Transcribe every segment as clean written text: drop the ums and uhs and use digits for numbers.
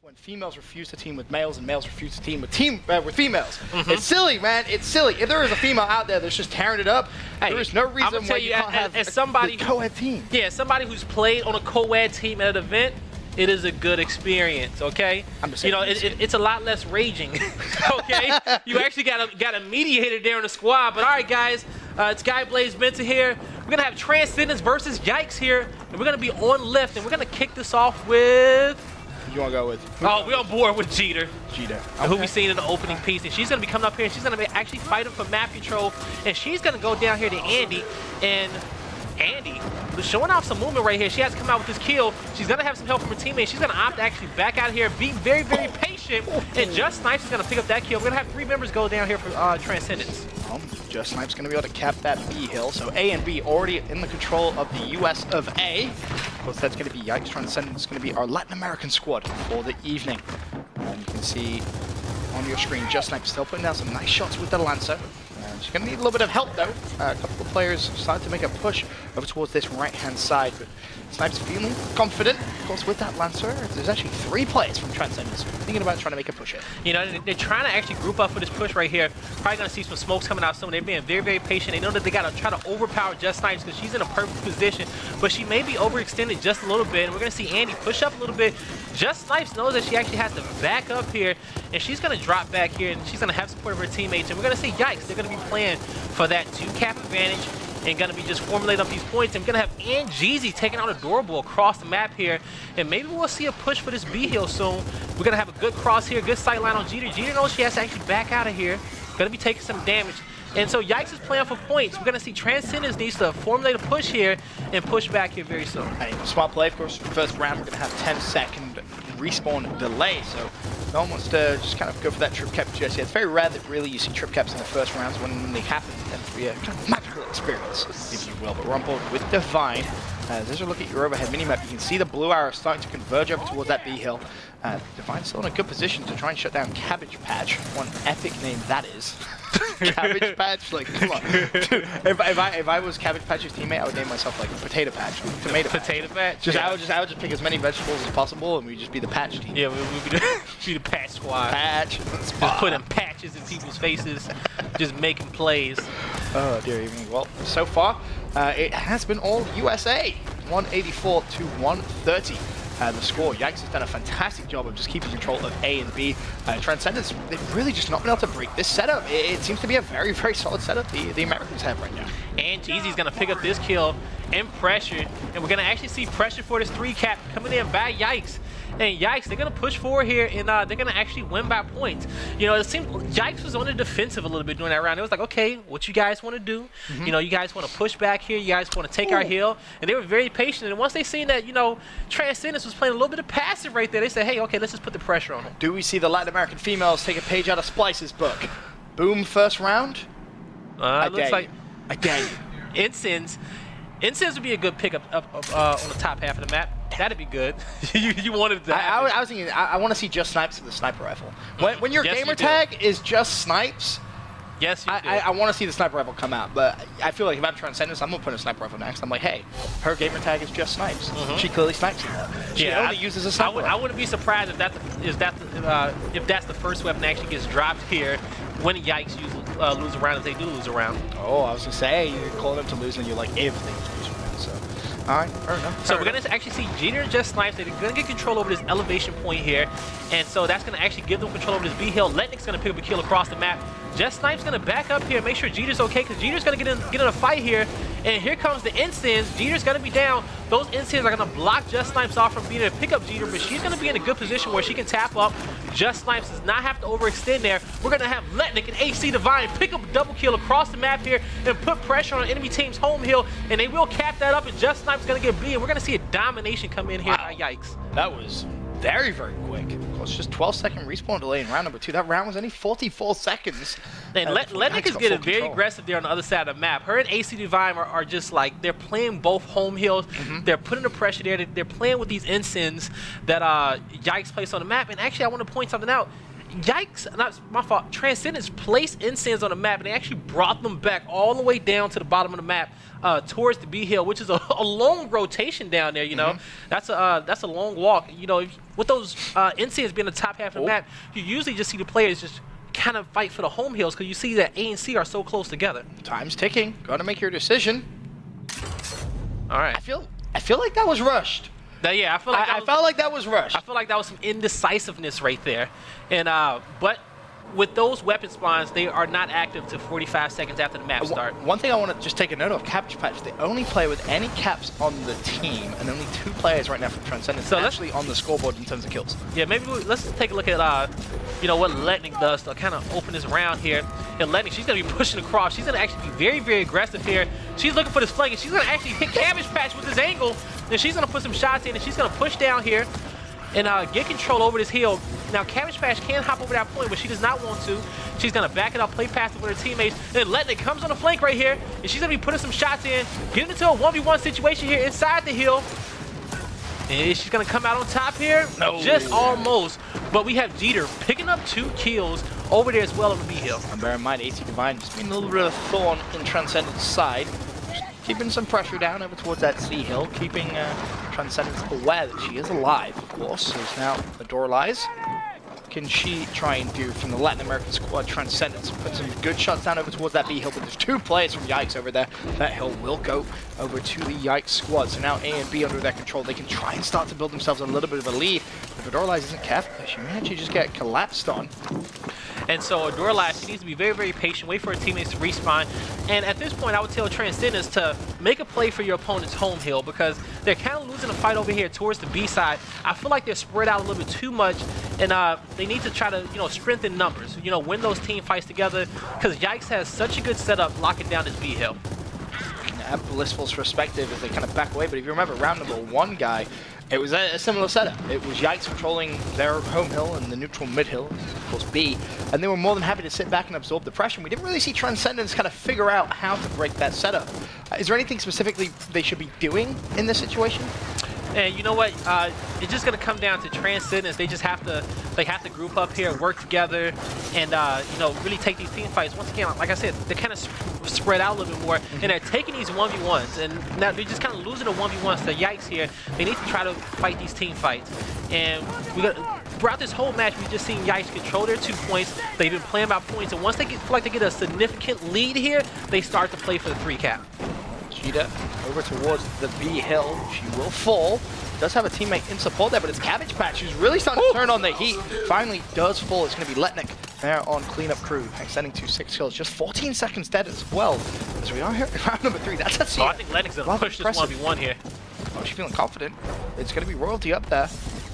when females refuse to team with males and males refuse to team with females. It's silly, man. It's silly. If there is a female out there that's just tearing it up, there is no reason why you can't have a co-ed team. Yeah, somebody who's played on a co-ed team at an event, it is a good experience, okay? I'm just saying, it's a lot less raging, okay? You actually got a mediator there in the squad. But all right, guys, it's Guy Blaze Benson here. We're gonna have Transcendence versus Yikes here, and we're gonna be on lift, and we're gonna kick this off with. You want to go with? Oh, we're on board with Jeter. Jeter. Who we seen in the opening piece, and she's gonna be coming up here, and she's gonna be actually fighting for map control, and she's gonna go down here to Andy, and Andy was showing off some movement right here. She has to come out with this kill. She's gonna have some help from her teammates. She's gonna opt to actually back out here, be very, very patient, and Just Snipes is gonna pick up that kill. We're gonna have 3 members go down here for Transcendence. Just Snipes gonna be able to cap that B hill. So A and B already in the control of the US of A. Of course, that's gonna be Yikes. Transcendence is gonna be our Latin American squad for the evening. And you can see on your screen, Just Snipes still putting down some nice shots with the Lancer. She's going to need a little bit of help, though. A couple of players started to make a push over towards this right-hand side, but Snipes feeling confident. Of course, with that Lancer, there's actually 3 players from Transcendence thinking about trying to make a push here. You know, they're trying to actually group up for this push right here. Probably going to see some smokes coming out soon. They're being very, very patient. They know that they got to try to overpower Just Snipes because she's in a perfect position, but she may be overextended just a little bit, and we're going to see Andy push up a little bit. Just Snipes knows that she actually has to back up here, and she's going to drop back here, and she's going to have support of her teammates, and we're going to see Yikes. They're going to be playing for that 2-cap advantage and going to be just formulating up these points. And we're going to have Ann Jeezy taking out Adorable across the map here, and maybe we'll see a push for this B hill soon. We're going to have a good cross here, good sight line on Jeter. Jeter knows she has to actually back out of here. Going to be taking some damage. And so Yikes is playing for points. We're going to see Transcendence needs to formulate a push here and push back here very soon. Hey, smart play, of course. First round, we're going to have 10-second respawn delay. So no one wants to just kind of go for that trip cap just yet. It's very rare that really you see trip caps in the first rounds. When they happen, it tends to be a kind of magical experience, if you will. But we're on board with Divine. As you look at your overhead minimap, you can see the blue arrow starting to converge over towards that B hill. Divine's still in a good position to try and shut down Cabbage Patch. One epic name that is. Cabbage Patch, like, come on. if I was Cabbage Patch's teammate, I would name myself like Potato Patch, like Tomato Patch. Potato Patch. I would just pick as many vegetables as possible, and we'd just be the Patch team. Yeah, we'd be the Patch squad. Patch. Just putting patches in people's faces, just making plays. Oh dear evening. Well, so far, it has been all USA. 184 to 130. The score. Yikes has done a fantastic job of just keeping control of A and B. Transcendence, they've really just not been able to break this setup. It seems to be a very, very solid setup the Americans have right now. And Jeezy's going to pick up this kill and pressure. And we're going to actually see pressure for this 3-cap coming in by Yikes. And Yikes, they're going to push forward here, and they're going to actually win by points. You know, it seemed Yikes was on the defensive a little bit during that round. It was like, okay, what you guys want to do? You know, you guys want to push back here. You guys want to take our hill. And they were very patient. And once they seen that, you know, Transcendence was playing a little bit of passive right there, they said, hey, okay, let's just put the pressure on them. Do we see the Latin American females take a page out of Splice's book? Boom, first round? Looks like I dare you. Incense would be a good pickup up on the top half of the map. That'd be good. you wanted that. I was thinking, I want to see Just Snipes with the sniper rifle. When your gamer tag is Just Snipes, yes, you do. I want to see the sniper rifle come out. But I feel like if I'm Transcendence, I'm going to put a sniper rifle next. I'm like, hey, her gamer tag is Just Snipes. She clearly snipes in that. She only uses a sniper rifle. I wouldn't be surprised if that's the first weapon that actually gets dropped here when Yikes lose a round, if they do lose a round. Oh, I was going to say, you're calling them to lose, and you're like, if they lose a round. So, all right, fair enough. So we're going to actually see Jeter and Just Snipes. They're going to get control over this elevation point here. And so that's going to actually give them control over this B hill. Letnick's going to pick up a kill across the map. Just Snipes going to back up here, make sure Jeter's okay, because Jeter's going to get in a fight here. And here comes the Instance. Jeter's going to be down. Those Instants are going to block Just Snipes off from being able to pick up Jeter, but she's going to be in a good position where she can tap up. Just Snipes does not have to overextend there. We're going to have Letnick and AC Divine pick up a double kill across the map here and put pressure on enemy team's home hill, and they will cap that up, and Just Snipes is going to get B, and we're going to see a domination come in here. Wow. Yikes. That was very, very quick. Of course, just 12-second respawn delay in round number 2. That round was only 44 seconds. And Letnick is getting very aggressive there on the other side of the map. Her and AC Divine are just like, they're playing both home hills. They're putting the pressure there. They're playing with these ensigns that Yikes placed on the map. And actually, I want to point something out. Yikes, not my fault. Transcendence placed Incense on the map, and they actually brought them back all the way down to the bottom of the map towards the B hill, which is a long rotation down there. You know, that's a long walk. You know, with those Incense being the top half of the map, you usually just see the players just kind of fight for the home hills because you see that A and C are so close together. Time's ticking. Gotta make your decision. All right. I feel like that was rushed. Yeah, I feel like I felt like that was rushed. I feel like that was some indecisiveness right there. And but with those weapon spawns, they are not active to 45 seconds after the map start. One thing I want to just take a note of, Cabbage Patch, they only play with any caps on the team, and only 2 players right now from Transcendence actually on the scoreboard in terms of kills. Yeah, maybe let's take a look at you know, what Letnik does to kind of open this round here. And Letnik, she's going to be pushing across. She's going to actually be very, very aggressive here. She's looking for this flank, and she's going to actually hit Cabbage Patch with this angle. Then she's going to put some shots in, and she's going to push down here and get control over this hill. Now, Cabbage Patch can hop over that point, but she does not want to. She's going to back it up, play passive with her teammates. Then Letnik comes on the flank right here, and she's going to be putting some shots in, getting into a 1v1 situation here inside the hill. And she's going to come out on top here. No. Just almost. But we have Jeter picking up 2 kills over there as well on the B hill. And bear in mind, AC Divine just being a little bit of a thorn in Transcendence's side. Keeping some pressure down over towards that C hill, keeping Transcendence aware that she is alive, of course. As now the door lies. What can she try and do from the Latin American squad? Transcendence put some good shots down over towards that B hill, but there's 2 players from Yikes over there. That hill will go over to the Yikes squad. So now A and B under their control. They can try and start to build themselves a little bit of a lead. If Adoralize isn't careful, she may actually just get collapsed on. And so Adoralize, she needs to be very, very patient, wait for her teammates to respawn. And at this point, I would tell Transcendence to make a play for your opponent's home hill because they're kind of losing a fight over here towards the B side. I feel like they're spread out a little bit too much, and they need to try to, you know, strengthen numbers, you know, win those team fights together because Yikes has such a good setup locking down this B hill. Have Blissful's perspective as they kind of back away, but if you remember round number 1, guy, it was a similar setup. It was Yikes controlling their home hill and the neutral mid hill, of course B, and they were more than happy to sit back and absorb the pressure. We didn't really see Transcendence kind of figure out how to break that setup. Is there anything specifically they should be doing in this situation? And you know what? It's just gonna come down to Transcendence. They just have to group up here, work together, and you know, really take these team fights. Once again, like I said, they're kind of spread out a little bit more, and they're taking these 1v1s, and now they're just kind of losing the 1v1s to Yikes here. They need to try to fight these team fights, and throughout this whole match, we've just seen Yikes control their 2 points. They've been playing by points, and once they feel like they get a significant lead here, they start to play for the 3 cap. Cheetah over towards the B hill. She will fall. Does have a teammate in support there, but it's Cabbage Patch who's really starting to turn on the heat. Finally does fall. It's going to be Letnik there on cleanup crew, extending to 6 kills. Just 14 seconds dead as well. As we are here in round number 3. That's a I think Letnik's going to push this 1v1 here. Oh, she's feeling confident. It's going to be Royalty up there.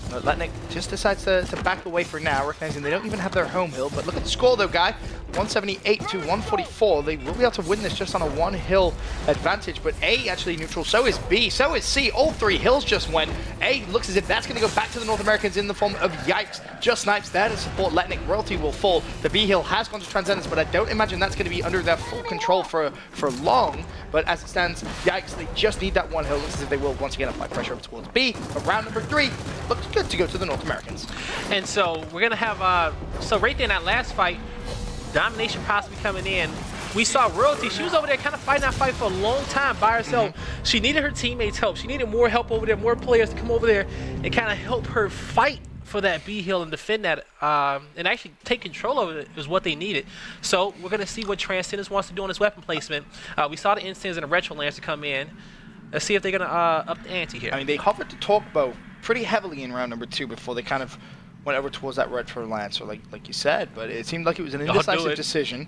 But Letnik just decides to back away for now, recognizing they don't even have their home hill. But look at the score though, guy. 178 to 144. They will be able to win this just on a 1 hill advantage. But A actually neutral, so is B, so is C. All 3 hills just went. A looks as if that's going to go back to the North Americans in the form of Yikes. Just snipes there to support Letnik. Royalty will fall. The B hill has gone to Transcendence, but I don't imagine that's going to be under their full control for long. But as it stands, Yikes, they just need that 1 hill. Looks as if they will once again apply pressure over towards B. But round number 3 looks good to go to the North Americans. And so we're going to have, so right there in that last fight, Domination possibly coming in. We saw Royalty. She was over there kind of fighting that fight for a long time by herself. She needed her teammates' help. She needed more help over there, more players to come over there and kind of help her fight for that B hill and defend that and actually take control of it is what they needed. So we're going to see what Transcendence wants to do on his weapon placement. We saw the Instance and the Retro Lancer come in. Let's see if they're going to up the ante here. I mean, they hovered the Torque Bow pretty heavily in round number 2 before they kind of went over towards that Retro Lancer, like you said, but it seemed like it was an indecisive decision.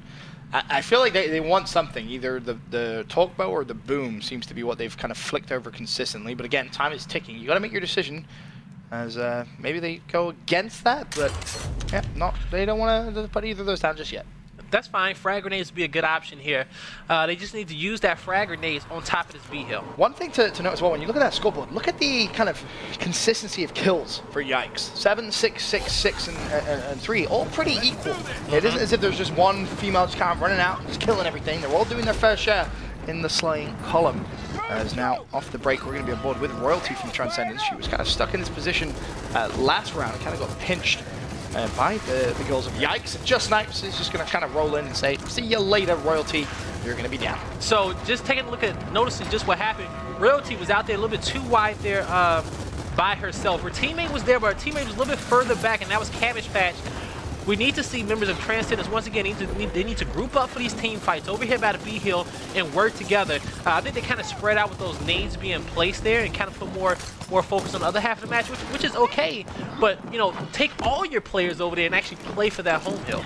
I feel like they want something. Either the Torque Bow or the Boom seems to be what they've kind of flicked over consistently. But again, time is ticking. You got to make your decision. As maybe they go against that, but yeah, they don't want to put either of those down just yet. That's fine. Frag grenades would be a good option here. They just need to use that frag grenades on top of this B hill. One thing to note as well, when you look at that scoreboard, look at the kind of consistency of kills for Yikes. 7, 6, 6, 6, and 3, all pretty equal. It isn't as if there's just one female just kind of running out and just killing everything. They're all doing their fair share in the slaying column. As now, off the break, we're going to be on board with Royalty from Transcendence. She was kind of stuck in this position last round and kind of got pinched by the girls of Yikes. Just Snipes is just going to kind of roll in and say, see you later, Royalty. You're going to be down. So just taking a look at noticing just what happened. Royalty was out there a little bit too wide there by herself. Her teammate was there, but her teammate was a little bit further back, and that was Cabbage Patch. We need to see members of Transcendence once again. They need to group up for these team fights over here by the B hill and work together. I think they kind of spread out with those nades being placed there and kind of put more focus on the other half of the match, which is okay. But you know, take all your players over there and actually play for that home hill.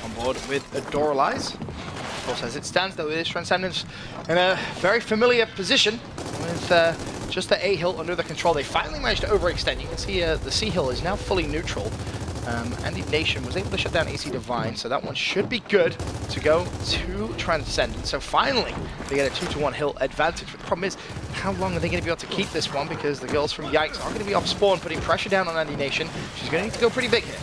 On board with Adoralize. Of course, as it stands though, it is Transcendence in a very familiar position with just the A hill under the control. They finally managed to overextend. You can see the C hill is now fully neutral. Nation was able to shut down AC Divine, so that one should be good to go to Transcendence. So finally, they get a 2-to-1 hill advantage. But the problem is, how long are they going to be able to keep this one? Because the girls from Yikes are going to be off spawn, putting pressure down on Nation. She's going to need to go pretty big here.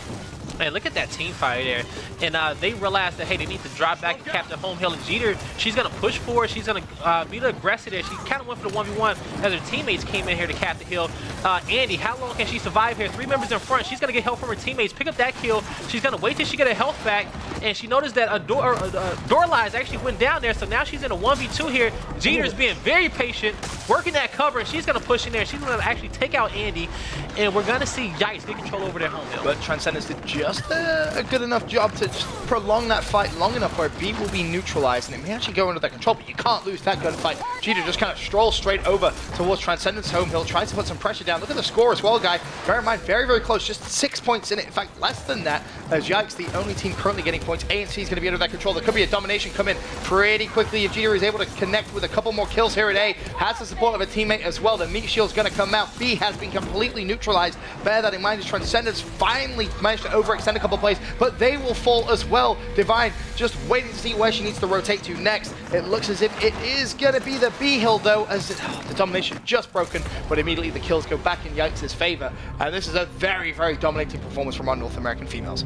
Man, look at that team fight there. And they realized that, hey, they need to drop back and cap the home hill. And Jeter, she's going to push forward. She's going to be the aggressor there. She kind of went for the 1v1 as her teammates came in here to cap the hill. Andy, how long can she survive here? 3 members in front. She's going to get help from her teammates. Pick up that kill. She's going to wait till she get her health back. And she noticed that Dorlize actually went down there. So now she's in a 1v2 here. Jeter's being very patient, working that cover. And she's going to push in there. She's going to actually take out Andy. And we're going to see Yikes get control over their home hill. But Transcendence did just a good enough job to just prolong that fight long enough where B will be neutralized and it may actually go under their control, but you can't lose that gunfight. Jeter just kind of strolls straight over towards Transcendence home hill, tries to put some pressure down. Look at the score as well, guy. Bear in mind, very, very close, just 6 points in it. In fact, less than that, as Yikes, the only team currently getting points. ANC is going to be under their control. There could be a domination come in pretty quickly if Jeter is able to connect with a couple more kills here at A. Has the support of a teammate as well. The meat shield's going to come out. B has been completely neutralized. Bear that in mind as Transcendence finally managed to overextend a couple plays, but they will fall as well. Divine just waiting to see where she needs to rotate to next. It looks as if it is going to be the B hill though, as the domination just broken, but immediately the kills go back in Yikes' favor. And this is a very, very dominating performance from our North American females.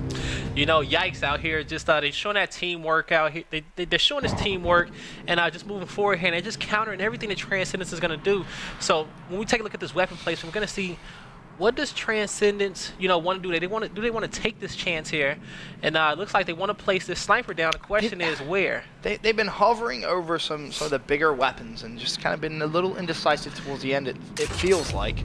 You know, Yikes out here, just they're showing that teamwork out here. They're showing this teamwork and just moving forward here, and they're just countering everything that Transcendence is going to do. So when we take a look at this weapon placement, we're going to see what does Transcendence, want to do? Do they want to take this chance here? And it looks like they want to place this sniper down. The question is where? They've been hovering over some of the bigger weapons and just kind of been a little indecisive towards the end. It feels like,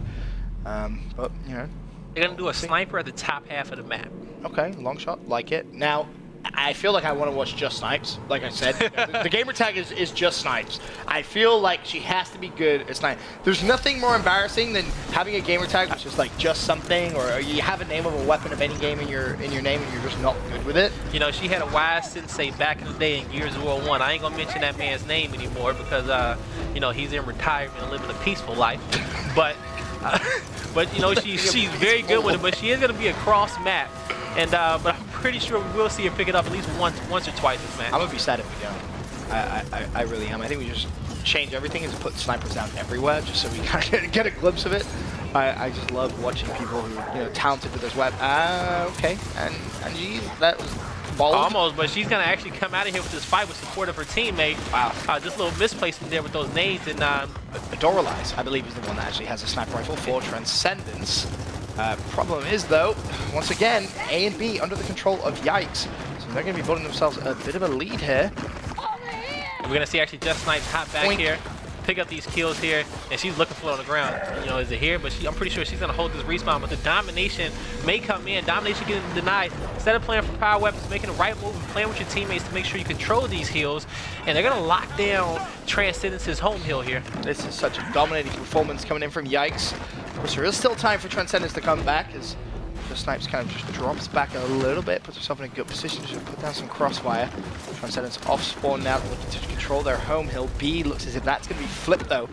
but they're gonna do a sniper at the top half of the map. Okay, long shot, like it. Now, I feel like I want to watch Just Snipes. Like I said, the gamer tag is Just Snipes. I feel like she has to be good at sniping. There's nothing more embarrassing than having a gamer tag which is like just something, or you have a name of a weapon of any game in your name and you're just not good with it. You know, she had a wise sensei back in the day in Gears of War 1. I ain't gonna mention that man's name anymore because he's in retirement and living a peaceful life. But she's very good with it. But she is gonna be a cross map. And but I'm pretty sure we will see her pick it up at least once or twice this match. I'm gonna be sad if we don't. I really am. I think we just change everything and just put snipers down everywhere, just so we kind of get a glimpse of it. I just love watching people who are talented with this web. Okay, and geez, that was bold. Almost, but she's gonna actually come out of here with this fight with support of her teammate. Wow. Just a little misplacement there with those nades and. Adoralize, I believe, is the one that actually has a sniper rifle for Transcendence. Problem is, though, once again, A and B under the control of Yikes. So they're going to be building themselves a bit of a lead here. We're going to see actually Just Snipes hop back here, pick up these kills here, and she's looking for it on the ground. Is it here? But I'm pretty sure she's going to hold this respawn, but the domination may come in. Domination getting denied. Instead of playing for power weapons, making the right move and playing with your teammates to make sure you control these hills, and they're going to lock down Transcendence's home hill here. This is such a dominating performance coming in from Yikes. Of course, there is still time for Transcendence to come back as Just Snipes kind of just drops back a little bit, puts herself in a good position to put down some crossfire. Transcendence off spawn now, looking to control their home hill. B looks as if that's going to be flipped though.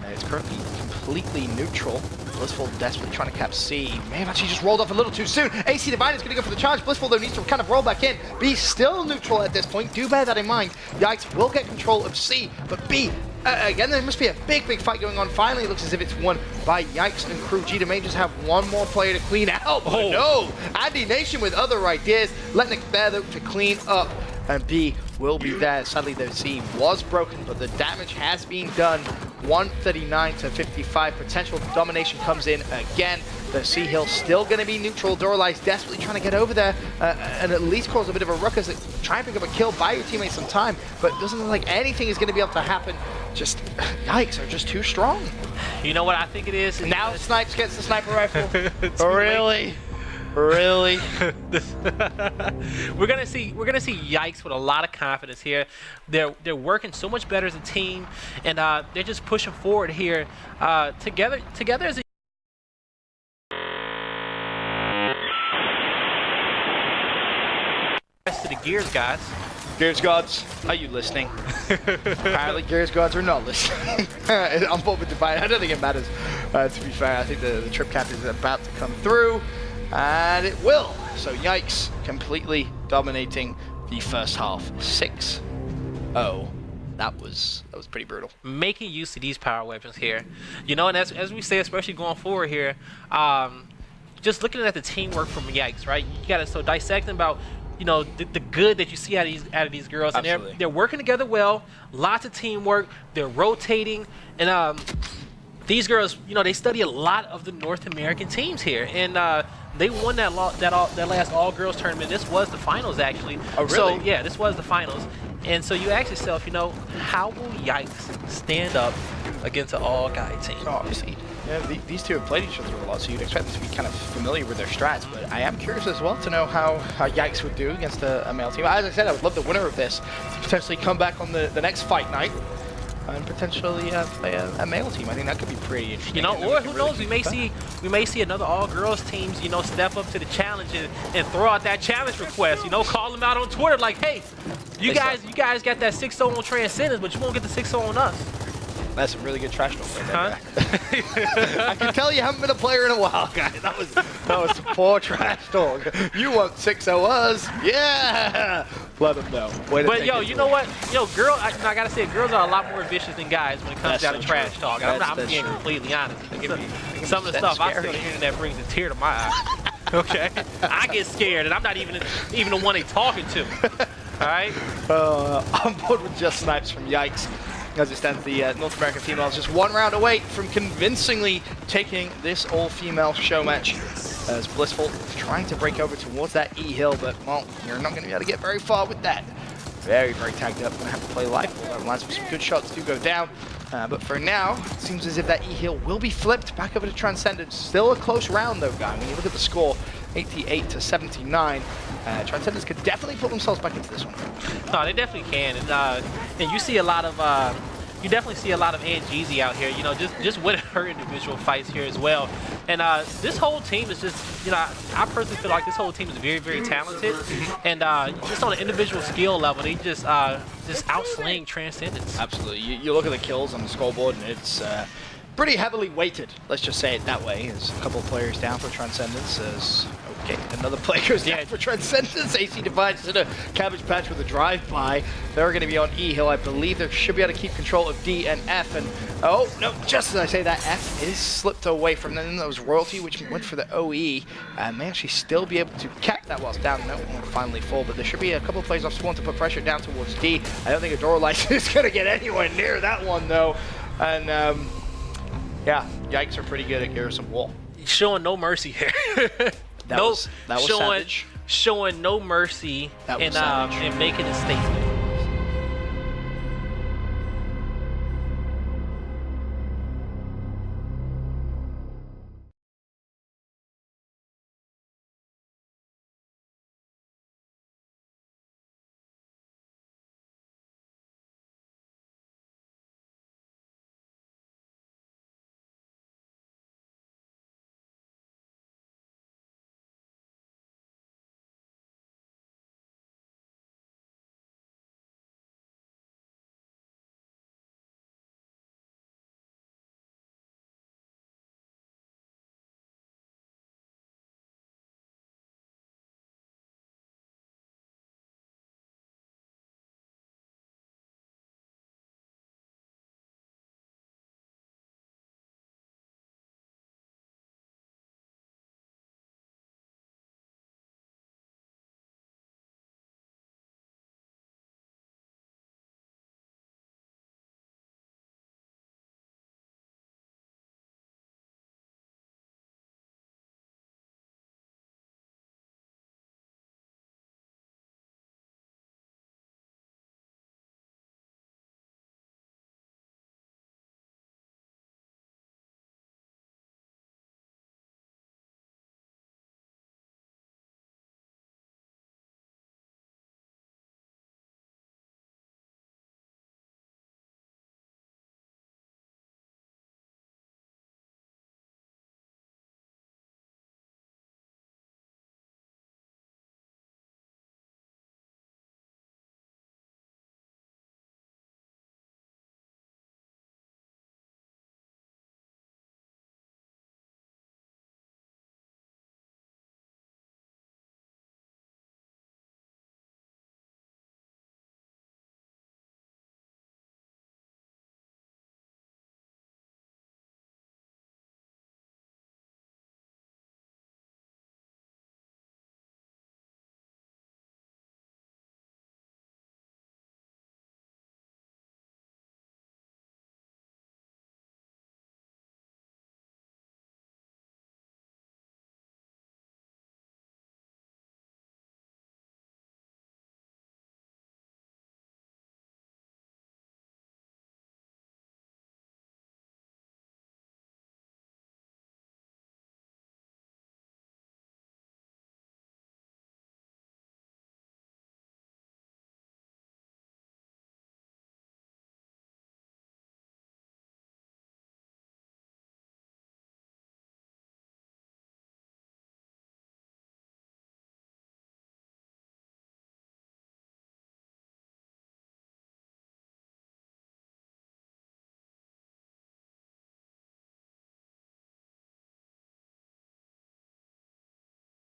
It's currently completely neutral. Blissful desperately trying to cap C. May have actually just rolled off a little too soon. AC Divine is going to go for the charge. Blissful though needs to kind of roll back in. B still neutral at this point. Do bear that in mind. Yikes will get control of C, but B again, there must be a big fight going on. Finally, it looks as if it's won by Yikes and crew. Jeter may just have one more player to clean out. Oh no! Andy Nation with other ideas. Letting it bear though to clean up and be will be there. Sadly, the seam was broken, but the damage has been done. 139 to 55. Potential domination comes in again. The Sea Hill still going to be neutral. Dorali's desperately trying to get over there and at least cause a bit of a ruckus. Try and pick up a kill, buy your teammates some time, but it doesn't look like anything is going to be able to happen. Just, Yikes are just too strong. You know what I think it is? Now Snipes gets the sniper rifle. Really? Really? we're gonna see Yikes with a lot of confidence here. They're working so much better as a team, and they're just pushing forward here together as a rest of the Gears guys. Gears gods, are you listening? Apparently Gears gods are not listening. I'm bored with Divine. I don't think it matters, to be fair. I think the trip cap is about to come through, and it will. So Yikes completely dominating the first half. 6-0. That was pretty brutal. Making use of these power weapons here. You know, and as we say, especially going forward here, just looking at the teamwork from Yikes, right? You got to so dissecting about, you know, the good that you see out of these girls. Absolutely. And they're working together well, lots of teamwork, they're rotating, and these girls, you know, they study a lot of the North American teams here, and they won that last all-girls tournament. This was the finals, actually. Oh, really? So, yeah, this was the finals. And so you ask yourself, you know, how will Yikes stand up against an all-guy team? So obviously, yeah, these two have played each other a lot, so you'd expect them to be kind of familiar with their strats, but I am curious as well to know how Yikes would do against a male team. As I said, I would love the winner of this to potentially come back on the next fight night and potentially play a male team. I think that could be pretty interesting. You know, or who knows, we may see another all-girls teams, you know, step up to the challenge and throw out that challenge request. You know, call them out on Twitter like, hey, you guys got that 6-0 on Transcendence, but you won't get the 6-0 on us. That's some really good trash talk right there. I can tell you haven't been a player in a while, guys. That was some poor trash talk. You want 6-0 us? Yeah! Let them know. But yo, you know what? Yo, I gotta say, girls are a lot more vicious than guys when it comes down to trash talk. I'm being completely honest. Some of the stuff I see on the internet brings a tear to my eye. Okay? I get scared, and I'm not even the one they talking to. All right? I'm bored with just Snipes from Yikes. As it stands, the North American females just one round away from convincingly taking this all-female show match. As Blissful trying to break over towards that E-Hill, but, well, you're not going to be able to get very far with that. Very, very tagged up. Going to have to play life. Although lines with some good shots do go down. But for now, it seems as if that E-Hill will be flipped back over to Transcendence. Still a close round, though, guy. When you look at the score, 88 to 79. Transcendence could definitely put themselves back into this one. No, they definitely can, and you see a lot of you definitely see a lot of Angeezy out here. You know, just winning her individual fights here as well. And this whole team is just, you know, I personally feel like this whole team is very, very talented, and just on an individual skill level, they just outslaying Transcendence. Absolutely. You look at the kills on the scoreboard, and it's pretty heavily weighted. Let's just say it that way. There's a couple of players down for Transcendence. Okay, another player goes down for Transcendence. AC Divides in a cabbage patch with a drive-by. They're going to be on E-Hill. I believe they should be able to keep control of D and F. And oh, no, just as I say that, F is slipped away from them. That was Royalty, which went for the OE. And may actually still be able to cap that whilst down. No, won't finally fall. But there should be a couple of plays off spawn to put pressure down towards D. I don't think a door light is going to get anywhere near that one, though. And, yeah, Yikes are pretty good at Garrison Wall. Showing no mercy here. That was savage. Showing no mercy and making a statement.